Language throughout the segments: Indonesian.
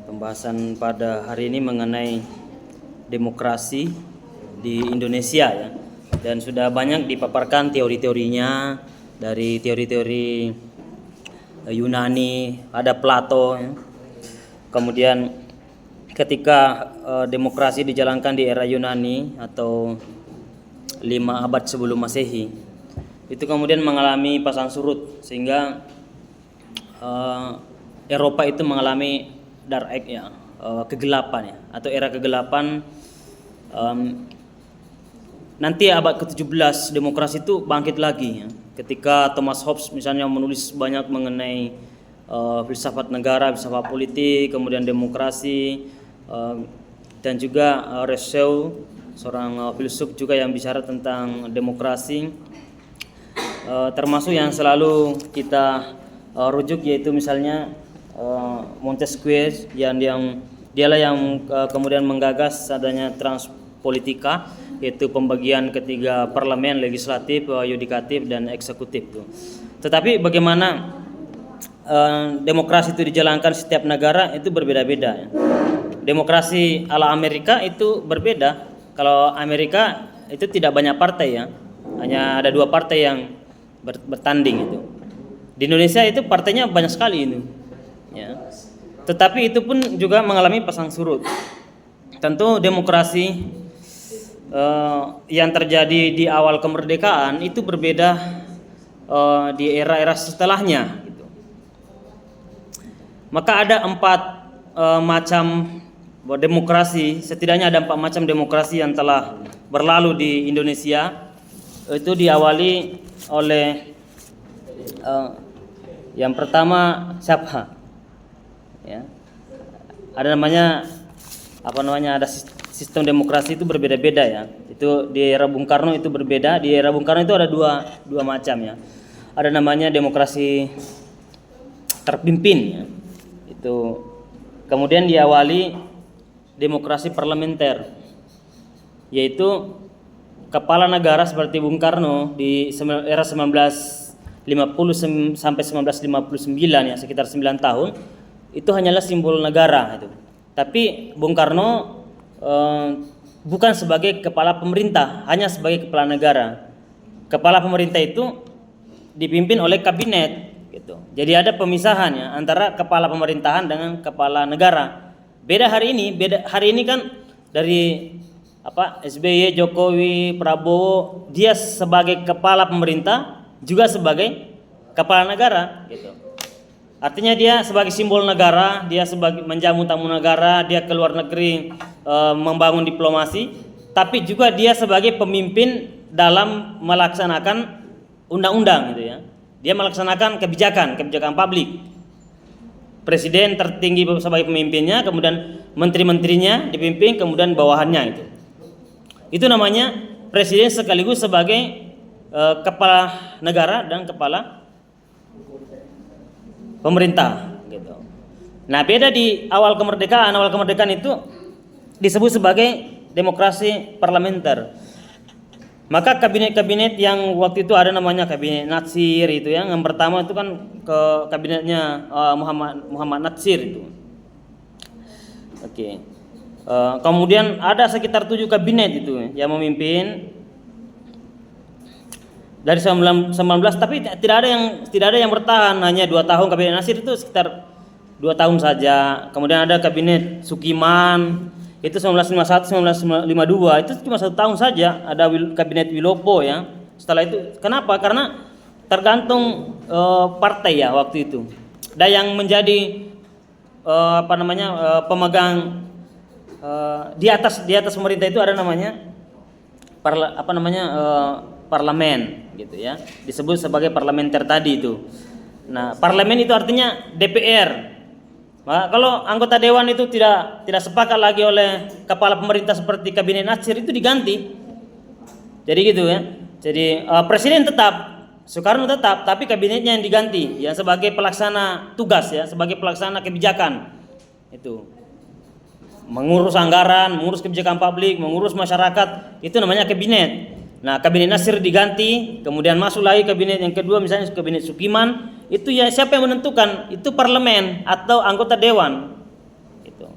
Pembahasan pada hari ini mengenai demokrasi di Indonesia ya. Dan sudah banyak dipaparkan teori-teorinya, dari teori-teori Yunani, ada Plato ya. Kemudian ketika demokrasi dijalankan di era Yunani atau 5 abad sebelum Masehi, itu kemudian mengalami pasang surut sehingga Eropa itu mengalami dark age ya, kegelapan ya, atau era kegelapan. Nanti abad ke-17 demokrasi itu bangkit lagi ya, ketika Thomas Hobbes misalnya menulis banyak mengenai filsafat negara, filsafat politik, kemudian demokrasi, dan juga Rousseau, seorang filsuf juga yang bicara tentang demokrasi, termasuk yang selalu kita rujuk yaitu misalnya Montesquieu dialah yang kemudian menggagas adanya transpolitika, yaitu pembagian ketiga parlemen, legislatif, yudikatif dan eksekutif tuh. Tetapi bagaimana demokrasi itu dijalankan setiap negara itu berbeda-beda ya. Demokrasi ala Amerika itu berbeda. Kalau Amerika itu tidak banyak partai ya, hanya ada 2 partai yang bertanding itu. Di Indonesia itu partainya banyak sekali itu ya. Tetapi itu pun juga mengalami pasang surut. Tentu demokrasi yang terjadi di awal kemerdekaan itu berbeda di era-era setelahnya gitu. Maka ada 4 macam demokrasi, setidaknya ada 4 macam demokrasi yang telah berlalu di Indonesia. Itu diawali oleh yang pertama siapa? Ya. Ada ada sistem demokrasi itu berbeda-beda ya. Itu di era Bung Karno itu berbeda. Di era Bung Karno itu ada dua macam ya. Ada namanya demokrasi terpimpin ya. Itu kemudian diawali demokrasi parlementer, yaitu kepala negara seperti Bung Karno di era 1950 sampai 1959 ya, sekitar 9 tahun. Itu hanyalah simbol negara itu. Tapi Bung Karno bukan sebagai kepala pemerintah, hanya sebagai kepala negara. Kepala pemerintah itu dipimpin oleh kabinet gitu. Jadi ada pemisahan ya antara kepala pemerintahan dengan kepala negara. Beda hari ini kan dari SBY, Jokowi, Prabowo, dia sebagai kepala pemerintah juga sebagai kepala negara gitu. Artinya dia sebagai simbol negara, dia sebagai menjamu tamu negara, dia ke luar negeri membangun diplomasi, tapi juga dia sebagai pemimpin dalam melaksanakan undang-undang gitu ya. Dia melaksanakan kebijakan publik. Presiden tertinggi sebagai pemimpinnya, kemudian menteri-menterinya dipimpin, kemudian bawahannya itu. Itu namanya presiden sekaligus sebagai kepala negara dan kepala pemerintah gitu. Nah, beda di awal kemerdekaan itu disebut sebagai demokrasi parlementer. Maka kabinet-kabinet yang waktu itu ada namanya kabinet Natsir itu ya. Yang pertama itu kan ke kabinetnya Muhammad Natsir itu. Oke. Kemudian ada sekitar 7 kabinet itu yang memimpin dari 19, tapi tidak ada yang bertahan, hanya 2 tahun. Kabinet Natsir itu sekitar 2 tahun saja. Kemudian ada kabinet Sukiman, itu 1951 1952, itu cuma 1 tahun saja. Ada kabinet Wilopo ya. Setelah itu kenapa? Karena tergantung partai ya waktu itu. Dan yang menjadi pemegang di atas pemerintah itu ada namanya parlemen gitu ya, disebut sebagai parlementer tadi itu. Nah, parlemen itu artinya DPR. Nah, kalau anggota dewan itu tidak sepakat lagi oleh kepala pemerintah seperti kabinet Natsir, itu diganti. Jadi gitu ya. Jadi presiden tetap, Soekarno tetap, tapi kabinetnya yang diganti, yang sebagai pelaksana tugas ya, sebagai pelaksana kebijakan. Itu mengurus anggaran, mengurus kebijakan publik, mengurus masyarakat, itu namanya kabinet. Nah, kabinet Natsir diganti, kemudian masuk lagi kabinet yang kedua, misalnya kabinet Sukiman. Itu ya siapa yang menentukan? Itu parlemen atau anggota dewan. Gitu.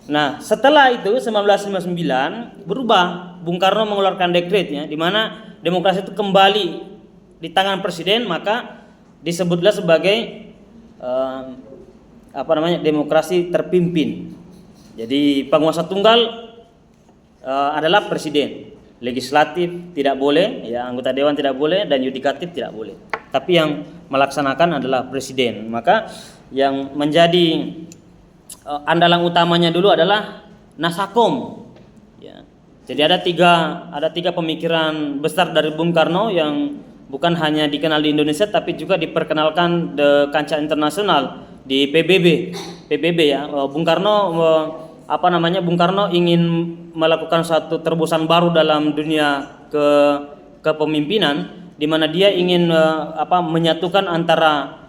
Nah, setelah itu 1959 berubah, Bung Karno mengeluarkan dekret ya, di mana demokrasi itu kembali di tangan presiden, maka disebutlah sebagai demokrasi terpimpin. Jadi penguasa tunggal adalah presiden, legislatif tidak boleh, ya anggota dewan tidak boleh, dan yudikatif tidak boleh. Tapi yang melaksanakan adalah presiden. Maka yang menjadi andalan utamanya dulu adalah Nasakom. Ya. Jadi ada tiga pemikiran besar dari Bung Karno yang bukan hanya dikenal di Indonesia, tapi juga diperkenalkan di kancah internasional di PBB ya. Bung Karno ingin melakukan satu terobosan baru dalam dunia kepemimpinan, di mana dia ingin menyatukan antara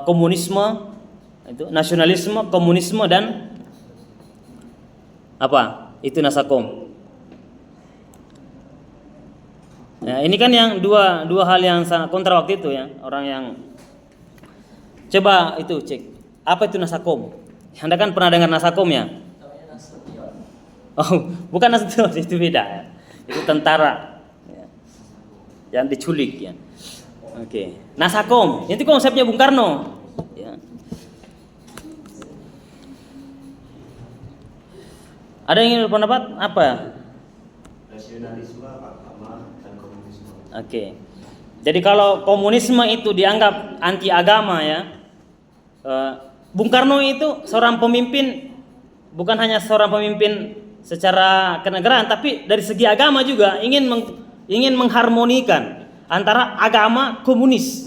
komunisme, itu nasionalisme, komunisme, dan Nasakom. Nah, ini kan yang dua hal yang sangat kontra waktu itu ya. Orang yang coba itu cek apa itu Nasakom. Anda kan pernah dengar Nasakom ya? Oh, bukan Nasution, itu beda ya. Itu tentara ya, yang diculik ya. Oke. Nasakom, itu konsepnya Bung Karno ya. Ada yang ingin berpendapat apa? Nasionalisme, agama, dan komunisme. Oke. Jadi kalau komunisme itu dianggap anti agama ya, Bung Karno itu seorang pemimpin, bukan hanya seorang pemimpin secara kenegaraan, tapi dari segi agama juga ingin mengharmonikan antara agama komunis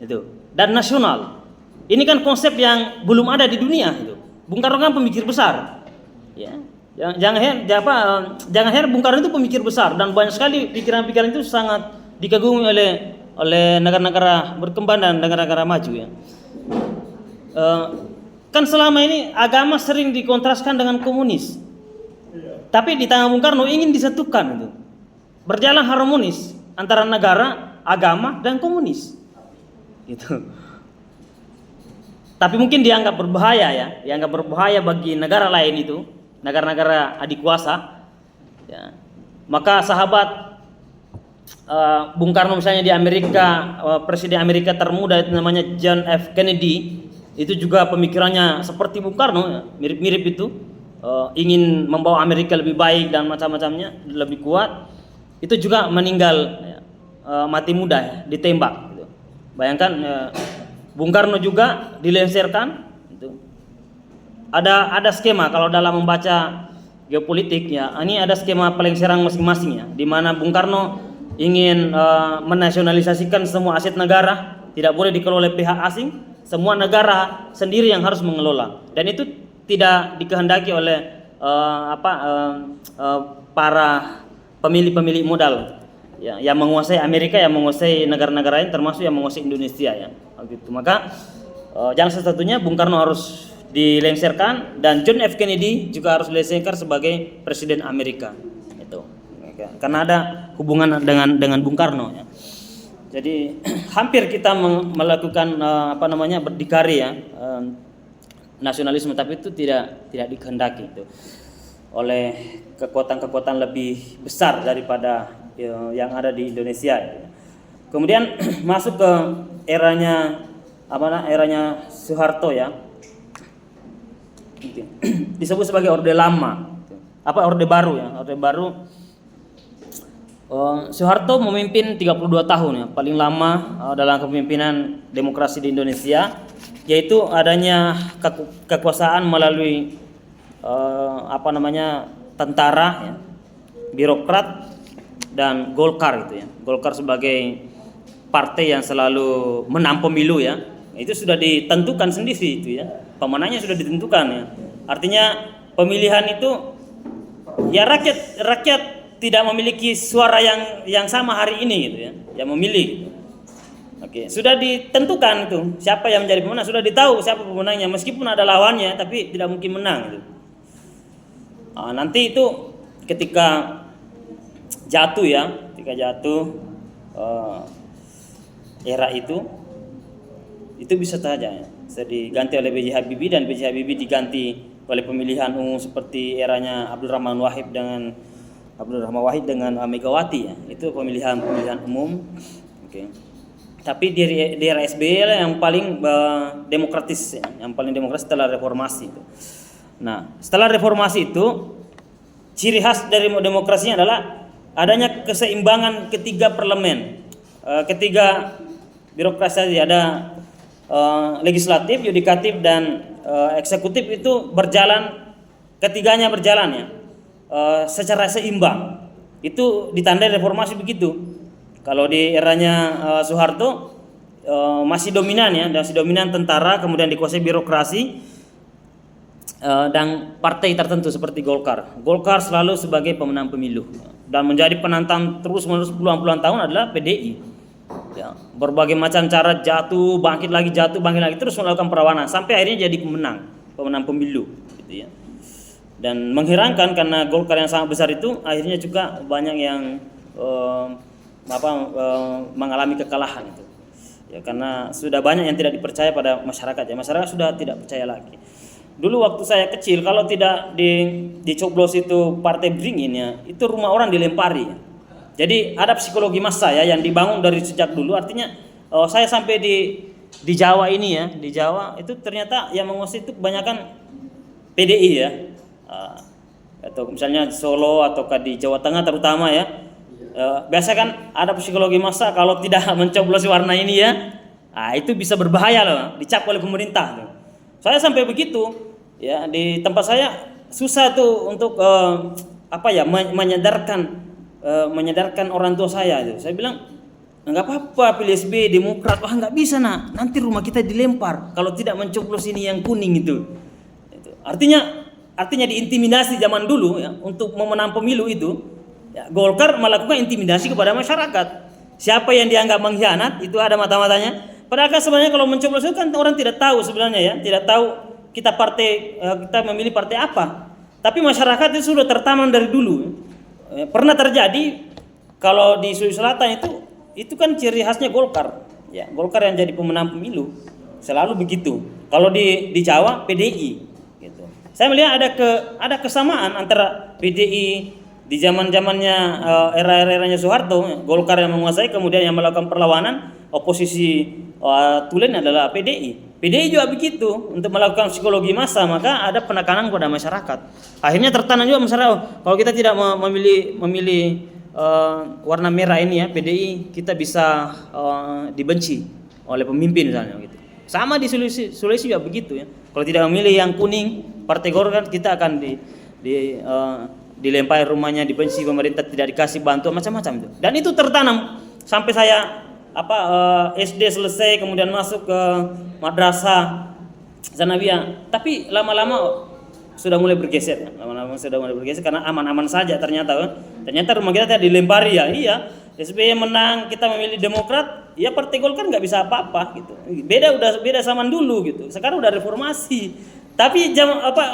itu dan nasional. Ini kan konsep yang belum ada di dunia itu. Bung Karno kan pemikir besar, ya. Jangan heran Bung Karno itu pemikir besar, dan banyak sekali pikiran-pikiran itu sangat dikagumi oleh negara-negara berkembang dan negara-negara maju ya. Kan selama ini agama sering dikontraskan dengan komunis, tapi di tangan Bung Karno ingin disatukan itu, berjalan harmonis antara negara, agama, dan komunis gitu. Tapi mungkin dianggap berbahaya bagi negara lain itu, negara-negara adik kuasa ya. Maka sahabat Bung Karno misalnya di Amerika, presiden Amerika termuda itu namanya John F. Kennedy, itu juga pemikirannya seperti Bung Karno ya, mirip-mirip itu, ingin membawa Amerika lebih baik dan macam-macamnya, lebih kuat. Itu juga meninggal ya, mati muda ya, ditembak gitu. Bayangkan Bung Karno juga dilengsarkan gitu. Ada skema kalau dalam membaca geopolitik ya, ini ada skema pelengseran masing-masing ya, di mana Bung Karno ingin menasionalisasikan semua aset negara, tidak boleh dikelola oleh pihak asing, semua negara sendiri yang harus mengelola, dan itu tidak dikehendaki oleh para pemilik modal ya, yang menguasai Amerika, yang menguasai negara-negara lain, termasuk yang menguasai Indonesia ya. Begitu. Maka jalan satu-satunya Bung Karno harus dilengsarkan, dan John F. Kennedy juga harus dilengsarkan sebagai presiden Amerika. Itu. Karena ada hubungan dengan Bung Karno ya. Jadi hampir kita melakukan berdikari ya, nasionalisme, tapi itu tidak dikehendaki itu oleh kekuatan-kekuatan lebih besar daripada yang ada di Indonesia. Kemudian masuk ke eranya Soeharto ya, disebut sebagai Orde Lama, Orde Baru ya, Orde Baru. Soeharto memimpin 32 tahun ya, paling lama dalam kepemimpinan demokrasi di Indonesia, yaitu adanya kekuasaan melalui tentara ya, birokrat, dan Golkar gitu ya. Golkar sebagai partai yang selalu menang pemilu ya. Itu sudah ditentukan sendiri itu ya. Pemenangnya sudah ditentukan ya. Artinya pemilihan itu ya rakyat tidak memiliki suara yang sama hari ini gitu ya, yang memilih. Oke, sudah ditentukan itu siapa yang menjadi pemenang, sudah ditahu siapa pemenangnya, meskipun ada lawannya tapi tidak mungkin menang gitu. Nanti itu ketika jatuh era itu bisa saja ya, bisa diganti oleh B.J. Habibie, dan B.J. Habibie diganti oleh pemilihan umum seperti eranya Abdul Rahman Wahid dengan Megawati ya. Itu pemilihan umum. Oke. Tapi di era SBY lah yang paling demokratis ya, yang paling demokratis setelah reformasi itu. Nah, setelah reformasi itu ciri khas dari demokrasinya adalah adanya keseimbangan ketiga parlemen. Ketiga birokrasi tadi ada legislatif, yudikatif dan eksekutif itu ketiganya berjalan ya secara seimbang. Itu ditandai reformasi begitu. Kalau di eranya Soeharto masih dominan ya, masih dominan tentara, kemudian dikuasai birokrasi dan partai tertentu seperti Golkar. Golkar selalu sebagai pemenang pemilu dan menjadi penantang terus-menerus puluhan tahun adalah PDI. Ya, berbagai macam cara jatuh, bangkit lagi, terus melakukan perlawanan sampai akhirnya jadi pemenang pemilu gitu ya. Dan mengherankan karena Golkar yang sangat besar itu akhirnya juga banyak yang mengalami kekalahan itu. Ya, karena sudah banyak yang tidak dipercaya pada masyarakat ya. Masyarakat sudah tidak percaya lagi. Dulu waktu saya kecil kalau tidak dicoblos itu partai beringin ya, itu rumah orang dilempari. Jadi ada psikologi massa ya yang dibangun dari sejak dulu. Artinya saya sampai di Jawa ini ya, di Jawa itu ternyata yang menguasai itu kebanyakan PDI ya. Atau misalnya Solo atau di Jawa Tengah terutama ya. Biasa kan ada psikologi massa kalau tidak mencoblos warna ini ya, itu bisa berbahaya loh, dicap oleh pemerintah. Saya sampai begitu ya, di tempat saya susah tuh untuk menyadarkan orang tua saya itu. Saya bilang nggak apa-apa pilih SBY Demokrat, nggak bisa nanti rumah kita dilempar kalau tidak mencoblos ini yang kuning itu. Artinya diintimidasi zaman dulu ya untuk memenang pemilu itu. Ya, Golkar melakukan intimidasi kepada masyarakat. Siapa yang dianggap mengkhianat itu ada mata-matanya. Padahal sebenarnya kalau mencoblos itu kan orang tidak tahu sebenarnya ya, tidak tahu kita memilih partai apa. Tapi masyarakat itu sudah tertanam dari dulu. Pernah terjadi kalau di Sulawesi Selatan itu kan ciri khasnya Golkar. Ya, Golkar yang jadi pemenang pemilu selalu begitu. Kalau di Jawa PDI gitu. Saya melihat ada kesamaan antara PDI di zamannya era-eranya Soeharto, Golkar yang menguasai, kemudian yang melakukan perlawanan oposisi tulen adalah PDI. PDI juga begitu untuk melakukan psikologi massa, maka ada penekanan kepada masyarakat. Akhirnya tertanam juga masyarakat. Kalau kita tidak memilih warna merah ini ya, PDI, kita bisa dibenci oleh pemimpin misalnya gitu. Sama di Sulawesi juga begitu ya. Kalau tidak memilih yang kuning, Partai Golkar, kita akan dilempari rumahnya, dibenci pemerintah, tidak dikasih bantuan macam-macam itu. Dan itu tertanam sampai saya SD selesai, kemudian masuk ke madrasah Zanawiyah. Tapi lama-lama sudah mulai bergeser. Karena aman-aman saja ternyata. Ternyata rumah kita tidak dilempari ya. Iya, SBY menang, kita memilih Demokrat, ya Partai Golkar nggak bisa apa-apa gitu. Beda zaman dulu gitu. Sekarang udah reformasi. Tapi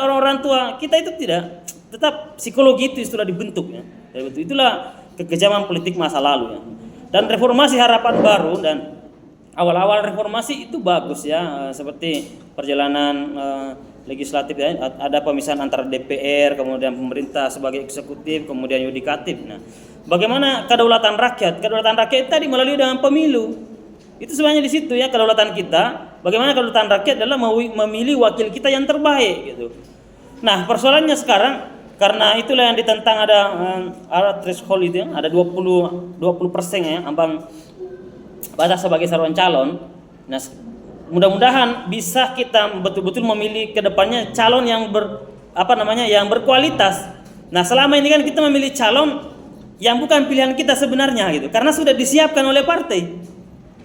orang-orang tua kita itu tidak, tetap psikologi itu sudah dibentuk ya. Itulah kekejaman politik masa lalu ya. Dan reformasi harapan baru dan awal-awal reformasi itu bagus ya, seperti perjalanan legislatif ya, ada pemisahan antara DPR, kemudian pemerintah sebagai eksekutif, kemudian yudikatif. Nah, bagaimana kedaulatan rakyat? Kedaulatan rakyat tadi melalui dengan pemilu. Itu sebenarnya di situ ya kedaulatan kita. Bagaimana kedaulatan rakyat adalah memilih wakil kita yang terbaik gitu. Nah, persoalannya sekarang karena itulah yang ditentang ada threshold itu, ada 20% ya ambang batas sebagai calon calon. Nah, mudah-mudahan bisa kita betul-betul memilih ke depannya calon yang yang berkualitas. Nah, selama ini kan kita memilih calon yang bukan pilihan kita sebenarnya gitu, karena sudah disiapkan oleh partai.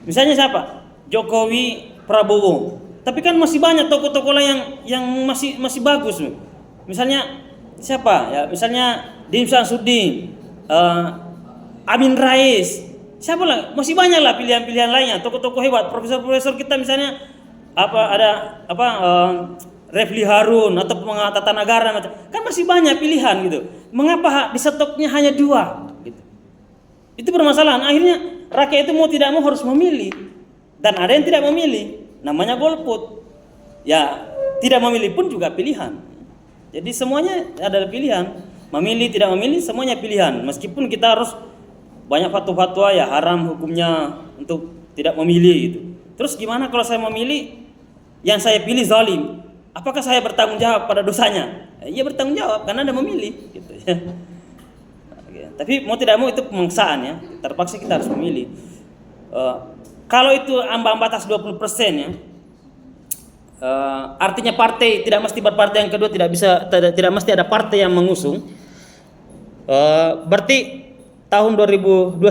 Misalnya siapa? Jokowi, Prabowo. Tapi kan masih banyak tokoh-tokoh lain yang masih bagus. Misalnya siapa? Ya, misalnya Dim Samsudin, Amin Rais. Siapa lah? Masih banyak lah pilihan-pilihan lainnya, tokoh-tokoh hebat, profesor-profesor kita misalnya Refli Harun atau pengamat tata negara macam. Kan masih banyak pilihan gitu. Mengapa di stoknya hanya 2 gitu. Itu permasalahan. Akhirnya rakyat itu mau tidak mau harus memilih. Dan ada yang tidak memilih, namanya golput. Ya, tidak memilih pun juga pilihan. Jadi semuanya adalah pilihan. Memilih tidak memilih semuanya pilihan. Meskipun kita harus banyak fatwa-fatwa ya haram hukumnya untuk tidak memilih gitu. Terus gimana kalau saya memilih yang saya pilih zalim? Apakah saya bertanggung jawab pada dosanya? Iya bertanggung jawab karena Anda memilih gitu ya. Tapi mau tidak mau itu pemaksaan ya. Terpaksa kita harus memilih. Kalau itu ambang batas 20% ya. Artinya partai tidak mesti berpartai yang kedua, tidak mesti ada partai yang mengusung. Berarti tahun 2029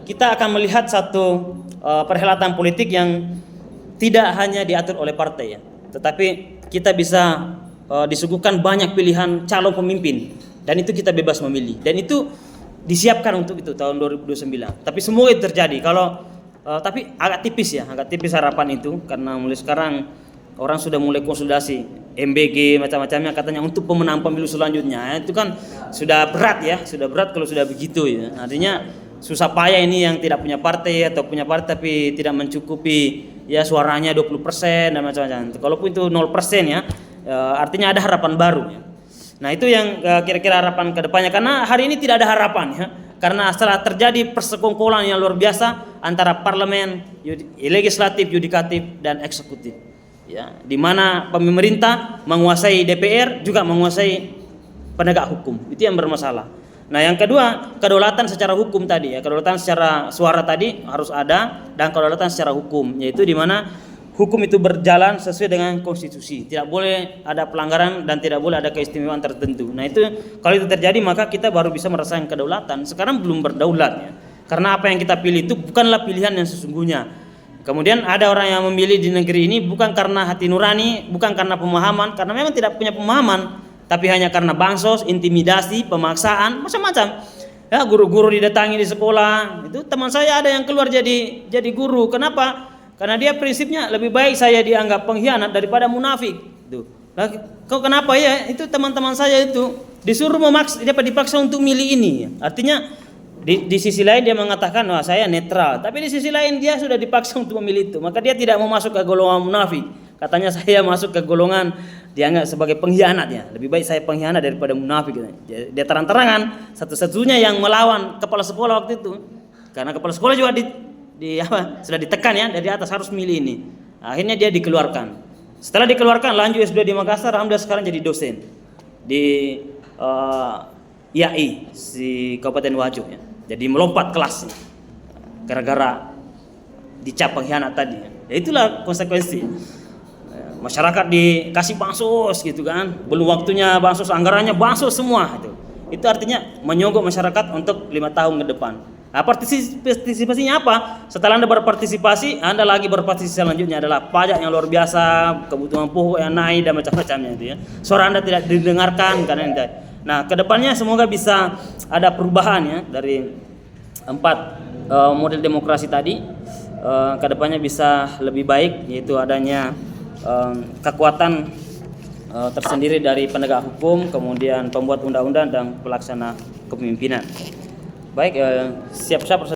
kita akan melihat satu perhelatan politik yang tidak hanya diatur oleh partai ya, tetapi kita bisa disuguhkan banyak pilihan calon pemimpin dan itu kita bebas memilih dan itu disiapkan untuk itu tahun 2029. Tapi semoga itu terjadi. Tapi agak tipis harapan itu karena mulai sekarang orang sudah mulai konsolidasi MBG macam-macamnya katanya untuk pemenang pemilu selanjutnya. Itu kan sudah berat kalau sudah begitu ya. Artinya susah payah ini yang tidak punya partai atau punya partai tapi tidak mencukupi ya suaranya 20% dan macam-macam. Kalaupun itu 0% ya, artinya ada harapan baru ya. Nah, itu yang kira-kira harapan kedepannya karena hari ini tidak ada harapan ya. Karena setelah terjadi persekongkolan yang luar biasa antara parlemen, legislatif, yudikatif dan eksekutif. Ya, di mana pemerintah menguasai DPR juga menguasai penegak hukum. Itu yang bermasalah. Nah, yang kedua, kedaulatan secara hukum tadi ya, kedaulatan secara suara tadi harus ada dan kedaulatan secara hukum, yaitu di mana hukum itu berjalan sesuai dengan konstitusi. Tidak boleh ada pelanggaran dan tidak boleh ada keistimewaan tertentu. Nah, itu kalau itu terjadi maka kita baru bisa merasakan kedaulatan. Sekarang belum berdaulat ya. Karena apa yang kita pilih itu bukanlah pilihan yang sesungguhnya. Kemudian ada orang yang memilih di negeri ini bukan karena hati nurani, bukan karena pemahaman, karena memang tidak punya pemahaman, tapi hanya karena bansos, intimidasi, pemaksaan, macam-macam. Ya, guru-guru didatangi di sekolah. Itu teman saya ada yang keluar jadi guru. Kenapa? Karena dia prinsipnya lebih baik saya dianggap pengkhianat daripada munafik. Tuh. Nah, kau kenapa ya? Itu teman-teman saya itu disuruh dipaksa untuk milih ini. Artinya di sisi lain dia mengatakan wah saya netral, tapi di sisi lain dia sudah dipaksa untuk memilih itu, maka dia tidak mau masuk ke golongan munafik. Katanya saya masuk ke golongan dianggap sebagai pengkhianat ya, lebih baik saya pengkhianat daripada munafik. Dia terang-terangan satu-satunya yang melawan kepala sekolah waktu itu, karena kepala sekolah juga sudah ditekan ya dari atas harus milih ini. Akhirnya dia dikeluarkan. Setelah dikeluarkan lanjut S2 di Makassar, alhamdulillah sekarang jadi dosen di IAI di Kabupaten Wajo ya. Jadi melompat kelas gara-gara dicap pengkhianat tadi. Ya itulah konsekuensi. Masyarakat dikasih bansos gitu kan, belum waktunya bansos, anggarannya bansos semua itu. Itu artinya menyogok masyarakat untuk 5 tahun ke depan. Nah, partisipasinya apa? Setelah Anda berpartisipasi, Anda lagi berpartisipasi selanjutnya adalah pajak yang luar biasa, kebutuhan pokok yang naik dan macam-macamnya itu ya. Suara Anda tidak didengarkan karena ini. Nah, kedepannya semoga bisa ada perubahan ya dari 4 model demokrasi tadi. Kedepannya bisa lebih baik, yaitu adanya kekuatan tersendiri dari penegak hukum, kemudian pembuat undang-undang dan pelaksana kepemimpinan. Baik, siap-siap.